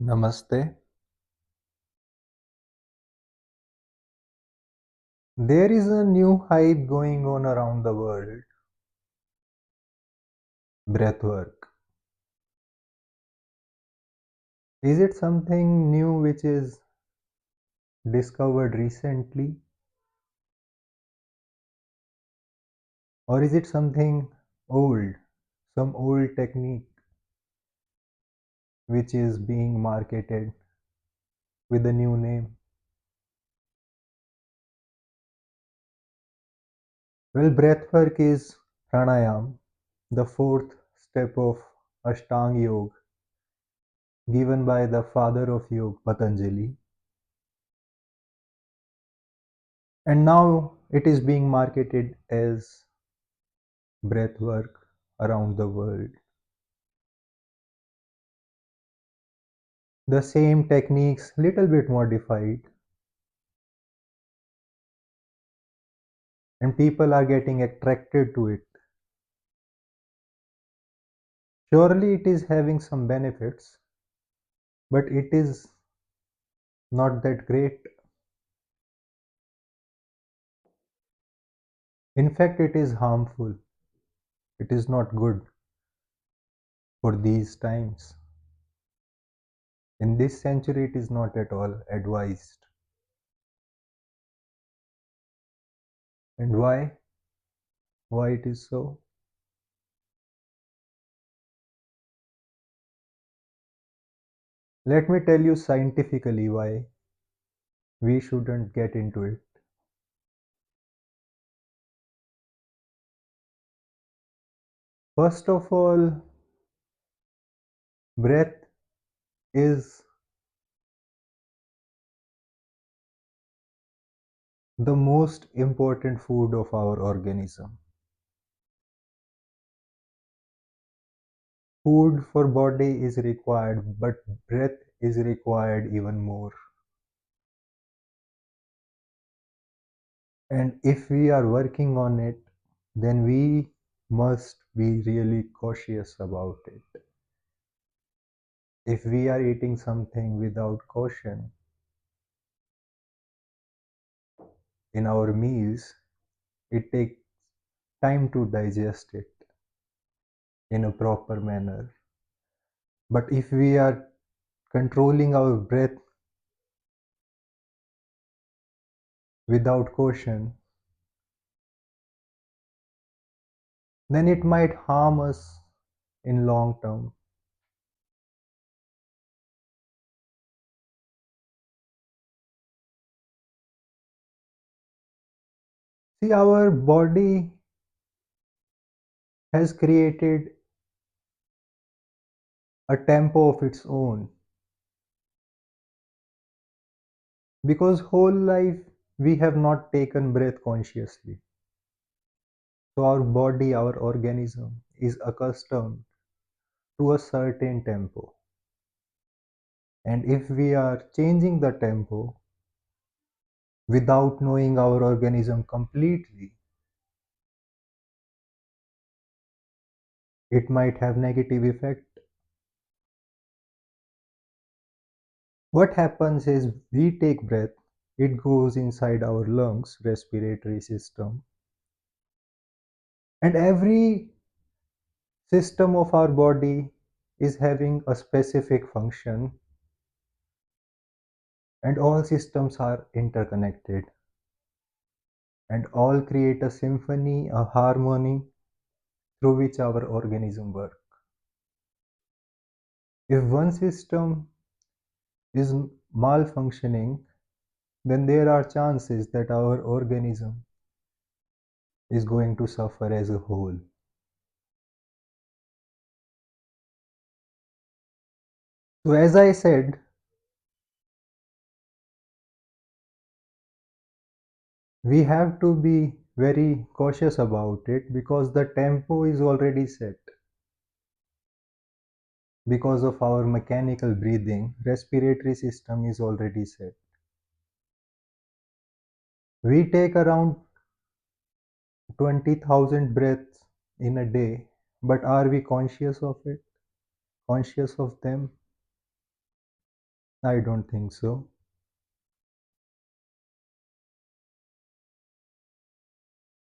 Namaste. There is a new hype going on around the world, breathwork. Is it something new which is discovered recently, or is it something old, some old technique which is being marketed with a new name? Well, breathwork is pranayama, the fourth step of Ashtanga Yoga, given by the father of yoga, Patanjali. And now it is being marketed as breathwork around the world. The same techniques, little bit modified, and people are getting attracted to it. Surely it is having some benefits, but it is not that great. In fact, it is harmful. It is not good for these times. In this century, it is not at all advised. And why? Why it is so? Let me tell you scientifically why we shouldn't get into it. First of all, breath is the most important food of our organism. Food for body is required, but breath is required even more. And if we are working on it, then we must be really cautious about it. If we are eating something without caution in our meals, it takes time to digest it in a proper manner. But if we are controlling our breath without caution, then it might harm us in long term. See, our body has created a tempo of its own, because whole life we have not taken breath consciously. So our body, our organism is accustomed to a certain tempo. And if we are changing the tempo without knowing our organism completely, it might have negative effect. What happens is we take breath, it goes inside our lungs, respiratory system, and every system of our body is having a specific function, and all systems are interconnected and all create a symphony, a harmony through which our organism works. If one system is malfunctioning, then there are chances that our organism is going to suffer as a whole. So, as I said, we have to be very cautious about it because the tempo is already set. Because of our mechanical breathing, respiratory system is already set. We take around 20,000 breaths in a day, but are we conscious of it? Conscious of them? I don't think so.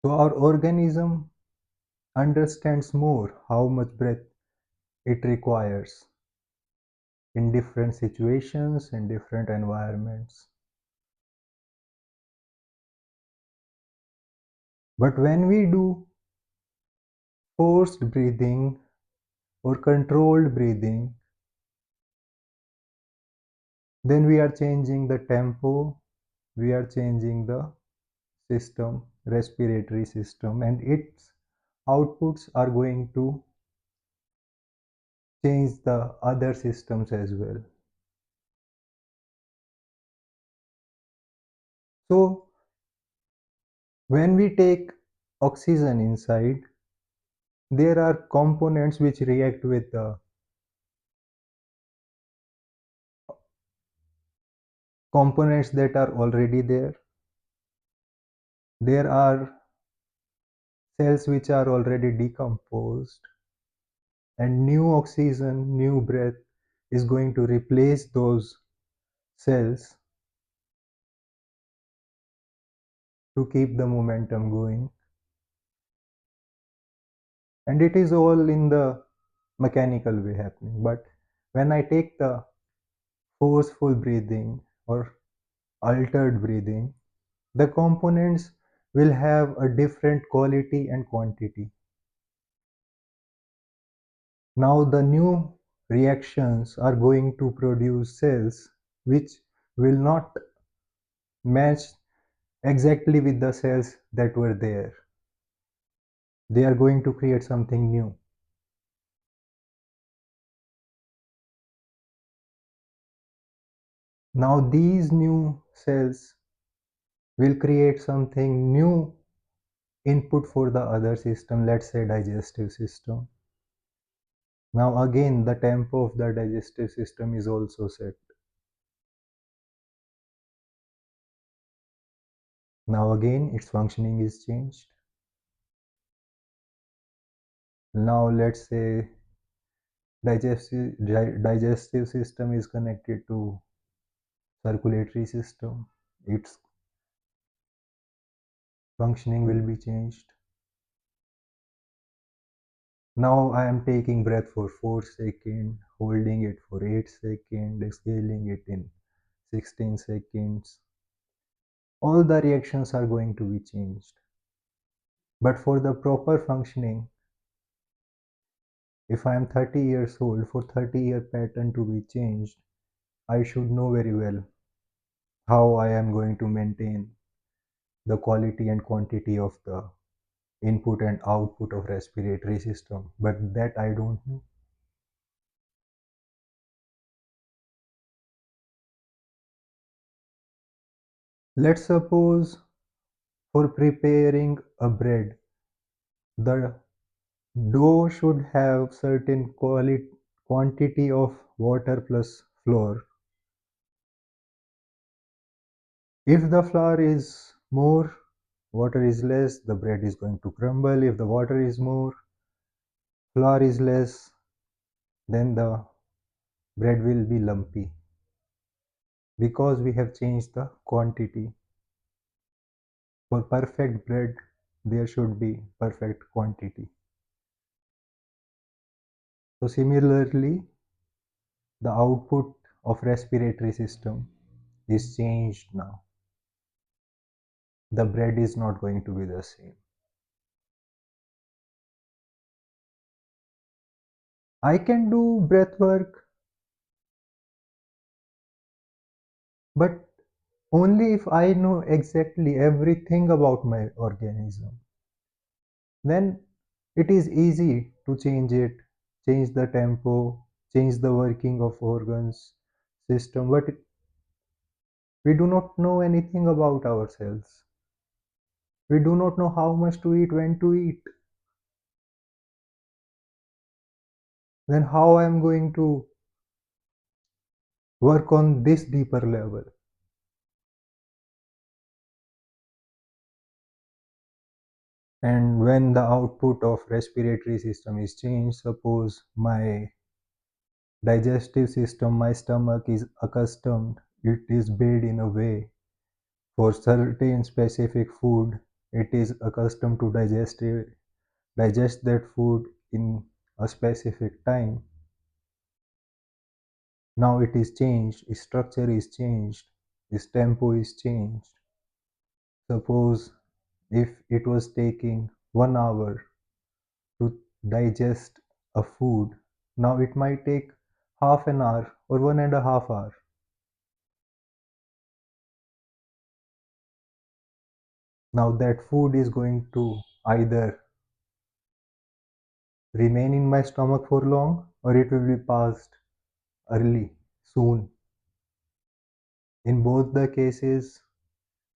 So our organism understands more how much breath it requires in different situations, in different environments. But when we do forced breathing or controlled breathing, then we are changing the tempo, we are changing the system, respiratory system, and its outputs are going to change the other systems as well. So, when we take oxygen inside, there are components which react with the components that are already there. There are cells which are already decomposed, and new oxygen, new breath is going to replace those cells to keep the momentum going. And it is all in the mechanical way happening. But when I take the forceful breathing or altered breathing, the components will have a different quality and quantity. Now the new reactions are going to produce cells which will not match exactly with the cells that were there. They are going to create something new. Now these new cells will create something new input for the other system, let's say digestive system. Now again the tempo of the digestive system is also set. Now again its functioning is changed. Now let's say digestive system is connected to circulatory system. Its functioning will be changed. Now I am taking breath for 4 seconds, holding it for 8 seconds, exhaling it in 16 seconds. All the reactions are going to be changed. But for the proper functioning, if I am 30 years old, for 30-year pattern to be changed, I should know very well how I am going to maintain the quality and quantity of the input and output of respiratory system. But that I don't know. Let's suppose for preparing a bread, the dough should have certain quantity of water plus flour. If the flour is more, water is less, the bread is going to crumble. If the water is more, flour is less, then the bread will be lumpy because we have changed the quantity. For perfect bread, there should be perfect quantity. So similarly, the output of respiratory system is changed now. The bread is not going to be the same. I can do breath work, but only if I know exactly everything about my organism. Then it is easy to change it, change the tempo, change the working of organs, system. But we do not know anything about ourselves. We do not know how much to eat, when to eat. Then how I am going to work on this deeper level? And when the output of respiratory system is changed, suppose my Digestive system, my stomach is accustomed, it is built in a way for certain specific food, it is accustomed to digest that food in a specific time. Now it is changed, its structure is changed, its tempo is changed. Suppose if it was taking 1 hour to digest a food, now it might take half an hour or 1.5 hours. Now that food is going to either remain in my stomach for long or it will be passed early, soon. In both the cases,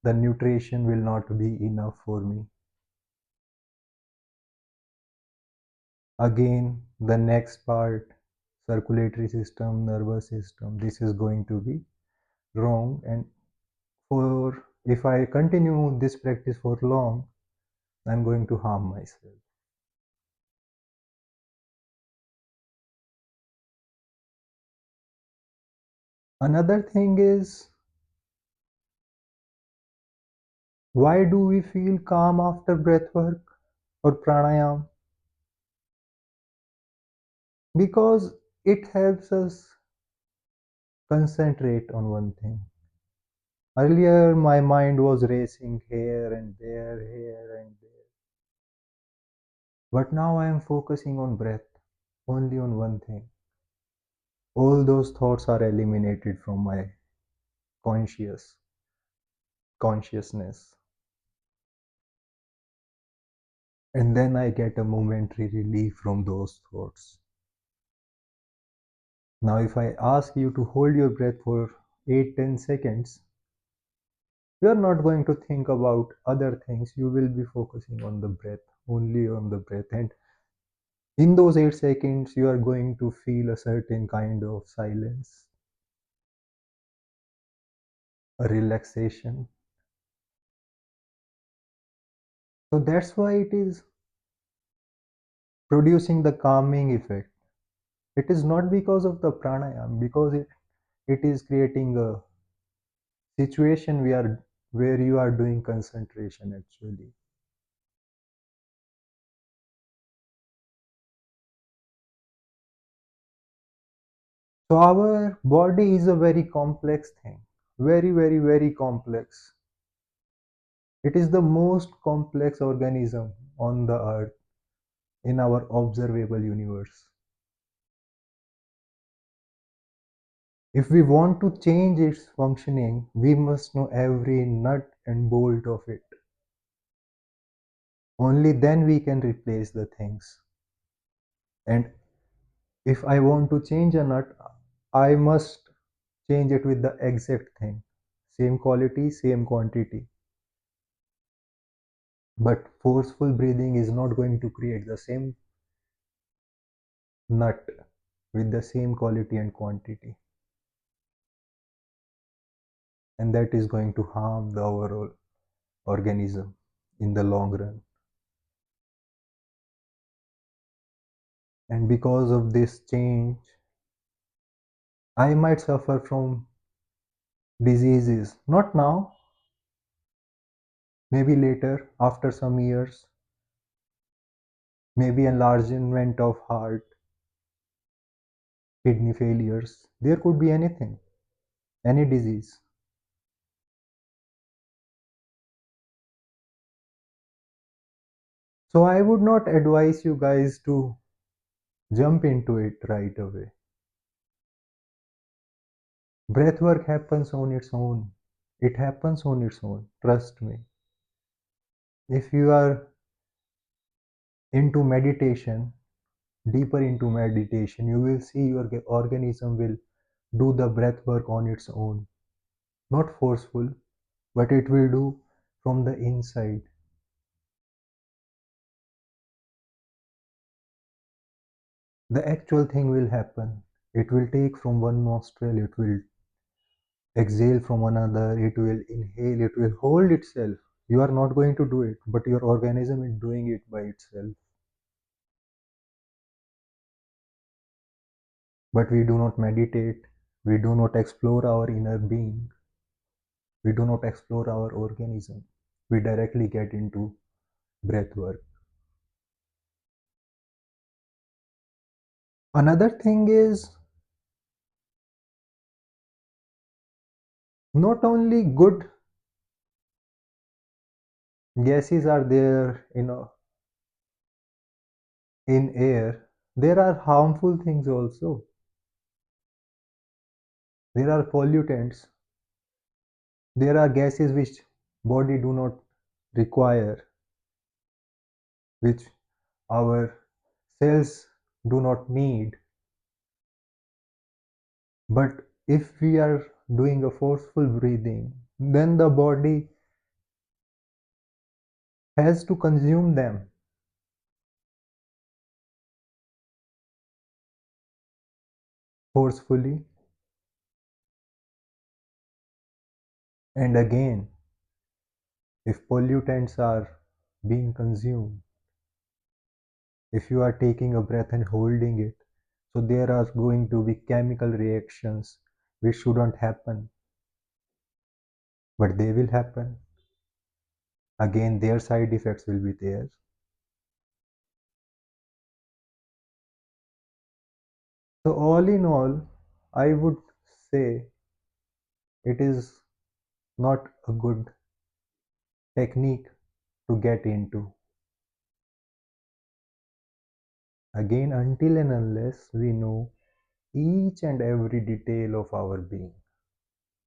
the nutrition will not be enough for me. Again, the next part, circulatory system, nervous system, this is going to be wrong. And for if I continue this practice for long, I'm going to harm myself. Another thing is, why do we feel calm after breathwork or pranayama? Because it helps us concentrate on one thing. Earlier, my mind was racing here and there, here and there. But now I am focusing on breath, only on one thing. All those thoughts are eliminated from my conscious consciousness. And then I get a momentary relief from those thoughts. Now, if I ask you to hold your breath for 8-10 seconds, you are not going to think about other things. You will be focusing on the breath, only on the breath. And in those 8 seconds, you are going to feel a certain kind of silence, a relaxation. So that's why it is producing the calming effect. It is not because of the pranayama, because it is creating a situation where you are doing concentration actually. So our body is a very complex thing, very, very, very complex. It is the most complex organism on the earth in our observable universe. If we want to change its functioning, we must know every nut and bolt of it. Only then we can replace the things. And if I want to change a nut, I must change it with the exact thing. Same quality, same quantity. But forceful breathing is not going to create the same nut with the same quality and quantity. And that is going to harm the overall organism in the long run. And because of this change, I might suffer from diseases. Not now, maybe later, after some years, maybe enlargement of heart, kidney failures. There could be anything, any disease. So I would not advise you guys to jump into it right away. Breathwork happens on its own. It happens on its own. Trust me. If you are into meditation, deeper into meditation, you will see your organism will do the breath work on its own. Not forceful, but it will do from the inside. The actual thing will happen. It will take from one nostril, it will exhale from another, it will inhale, it will hold itself. You are not going to do it, but your organism is doing it by itself. But we do not meditate, we do not explore our inner being, we do not explore our organism. We directly get into breath work. Another thing is, not only good gases are there in air, there are harmful things also. There are pollutants, there are gases which body do not require, which our cells do not need. But if we are doing a forceful breathing, then the body has to consume them forcefully. And again, if pollutants are being consumed, if you are taking a breath and holding it, so there are going to be chemical reactions which shouldn't happen, but they will happen. Again, their side effects will be there. So, all in all, I would say it is not a good technique to get into. Again, until and unless we know each and every detail of our being,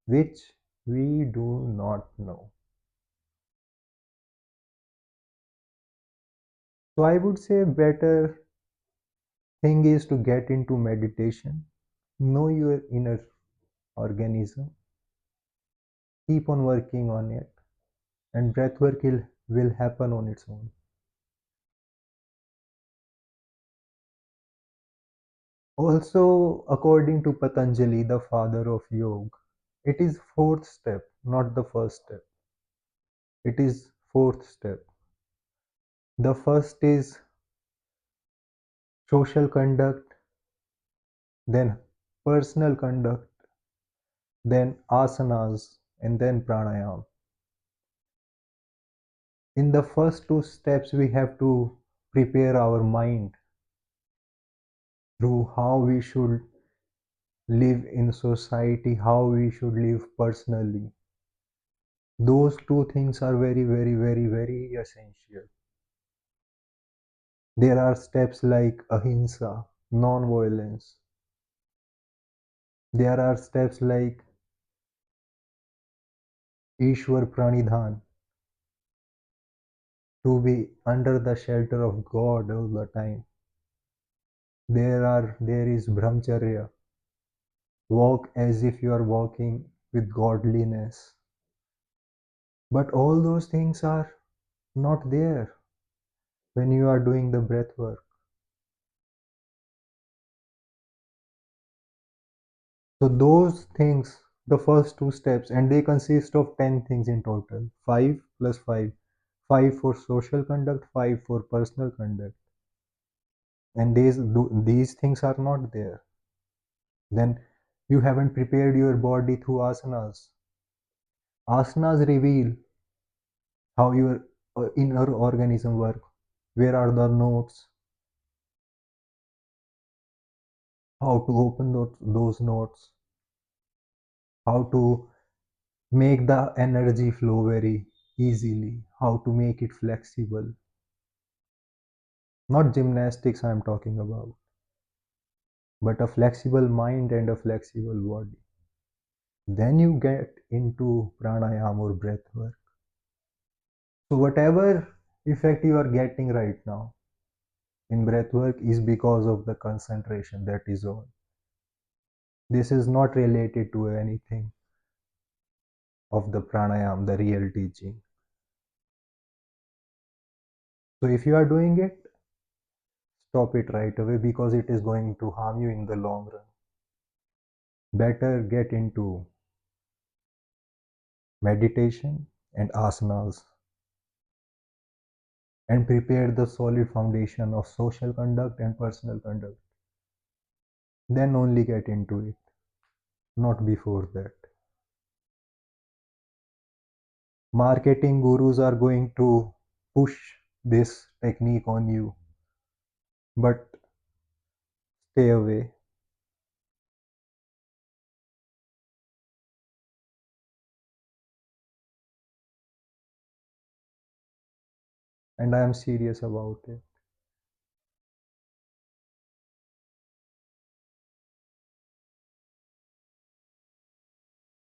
which we do not know. So, I would say better thing is to get into meditation, know your inner organism, keep on working on it, and breathwork will happen on its own. Also, according to Patanjali, the father of yoga, it is fourth step, not the first step. It is fourth step. The first is social conduct, then personal conduct, then asanas, and then pranayama. In the first two steps, we have to prepare our mind through how we should live in society, how we should live personally. Those two things are very, very, very, very essential. There are steps like ahimsa, non-violence. There are steps like Ishwar Pranidhan, to be under the shelter of God all the time. There is brahmacharya, walk as if you are walking with godliness. But all those things are not there when you are doing the breath work. So those things, the first two steps, and they consist of 10 things in total. 5 plus 5. 5 for social conduct, 5 for personal conduct. And these things are not there. Then you haven't prepared your body through asanas. Asanas reveal how your inner organism work. Where are the notes? How to open those notes? How to make the energy flow very easily? How to make it flexible? Not gymnastics I'm talking about, but a flexible mind and a flexible body. Then you get into pranayama or breath work. So whatever effect you are getting right now in breath work is because of the concentration, that is all. This is not related to anything of the pranayama, the real teaching. So if you are doing it, stop it right away because it is going to harm you in the long run. Better get into meditation and asanas and prepare the solid foundation of social conduct and personal conduct. then only get into it, not before that. Marketing gurus are going to push this technique on you, but stay away. And I am serious about it.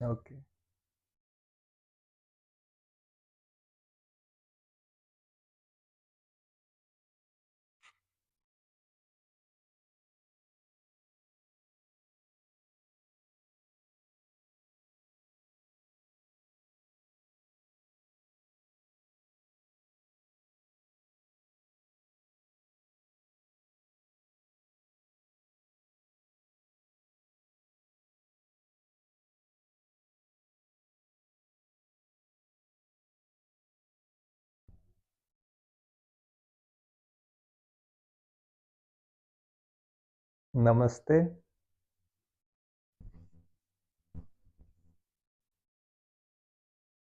Okay. Namaste.